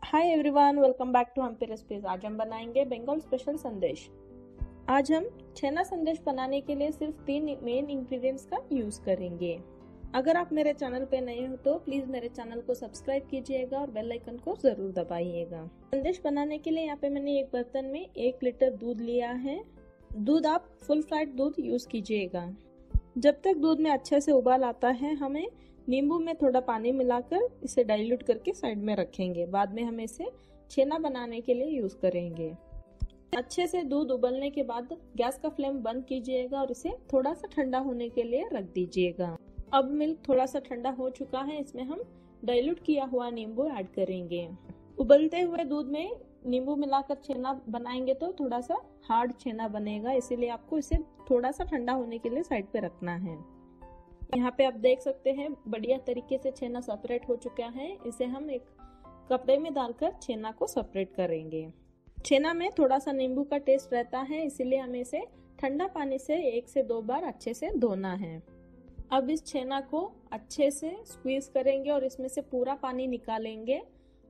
Hi everyone, welcome back to Hampi recipes. आज हम बनाएंगे बंगाल स्पेशल संदेश। आज हम छेना संदेश बनाने के लिए सिर्फ 3 मेन इंग्रेडिएंट्स का यूज करेंगे। अगर आप मेरे चैनल पे नए हो तो प्लीज मेरे चैनल को सब्सक्राइब कीजिएगा और बेल आइकन को जरूर दबाइएगा। संदेश बनाने के लिए यहाँ पे मैंने एक बर्तन में 1 लीटर दूध लिया है। दूध आप फुल फ्लैट दूध यूज कीजिएगा। जब तक दूध में अच्छे से उबाल आता है, हमें नींबू में थोड़ा पानी मिलाकर इसे डाइल्यूट करके साइड में रखेंगे। बाद में हम इसे छेना बनाने के लिए यूज करेंगे। अच्छे से दूध उबलने के बाद गैस का फ्लेम बंद कीजिएगा और इसे थोड़ा सा ठंडा होने के लिए रख दीजिएगा। अब मिल्क थोड़ा सा ठंडा हो चुका है, इसमें हम डाइल्यूट किया हुआ नींबू ऐड करेंगे। उबलते हुए दूध में नींबू मिलाकर छेना बनाएंगे तो थोड़ा सा हार्ड छेना बनेगा, इसीलिए आपको इसे थोड़ा सा ठंडा होने के लिए साइड पे रखना है। यहाँ पे आप देख सकते हैं बढ़िया तरीके से छेना सेपरेट हो चुका है। इसे हम एक कपड़े में डालकर छेना को सेपरेट करेंगे। छेना में थोड़ा सा नींबू का टेस्ट रहता है, इसीलिए हमें इसे ठंडा पानी से 1 से 2 बार अच्छे से धोना है। अब इस छेना को अच्छे से स्क्वीज करेंगे और इसमें से पूरा पानी निकालेंगे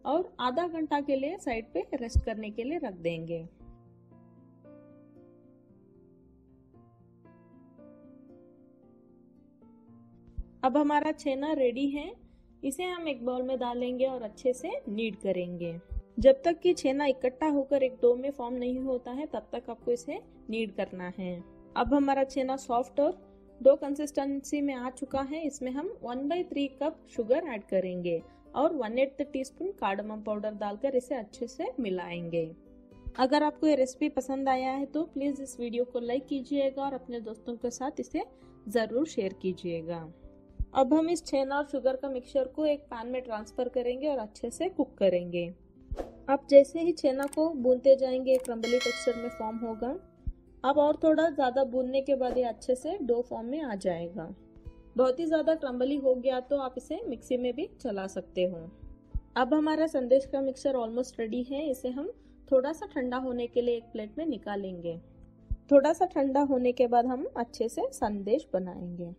और आधा घंटा के लिए साइड पे रेस्ट करने के लिए रख देंगे। अब हमारा छेना रेडी है। इसे हम एक बाउल में डालेंगे और अच्छे से नीड करेंगे। जब तक कि छेना इकट्ठा होकर एक डो में फॉर्म नहीं होता है, तब तक आपको इसे नीड करना है। अब हमारा छेना सॉफ्ट और डो कंसिस्टेंसी में आ चुका है। इसमें हम 1/3 कप शुगर ऐड करेंगे और 1/8 टीस्पून कार्डमम पाउडर डालकर इसे अच्छे से मिलाएंगे। अगर आपको ये रेसिपी पसंद आया है तो प्लीज इस वीडियो को लाइक कीजिएगा और अपने दोस्तों के साथ इसे जरूर शेयर कीजिएगा। अब हम इस छेना और शुगर का मिक्सचर को एक पैन में ट्रांसफर करेंगे और अच्छे से कुक करेंगे। आप जैसे ही छेना को भूनते जाएंगे, एक क्रम्बली टेक्सचर में फॉर्म होगा। अब और थोड़ा ज्यादा भूनने के बाद ये अच्छे से डो फॉर्म में आ जाएगा। बहुत ही ज्यादा क्रम्बली हो गया तो आप इसे मिक्सी में भी चला सकते हो। अब हमारा संदेश का मिक्सचर ऑलमोस्ट रेडी है। इसे हम थोड़ा सा ठंडा होने के लिए एक प्लेट में निकालेंगे। थोड़ा सा ठंडा होने के बाद हम अच्छे से संदेश बनाएंगे।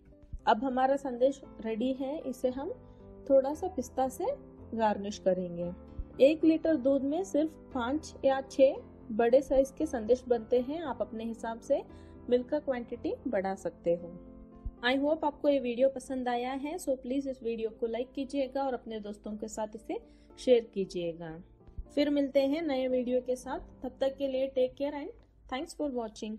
अब हमारा संदेश रेडी है। इसे हम थोड़ा सा पिस्ता से गार्निश करेंगे। 1 लीटर दूध में सिर्फ 5 या 6 बड़े साइज के संदेश बनते हैं। आप अपने हिसाब से मिल्क का क्वांटिटी बढ़ा सकते हो। आई होप आपको ये वीडियो पसंद आया है, सो प्लीज इस वीडियो को लाइक कीजिएगा और अपने दोस्तों के साथ इसे शेयर कीजिएगा। फिर मिलते हैं नए वीडियो के साथ। तब तक के लिए take care and thanks for watching.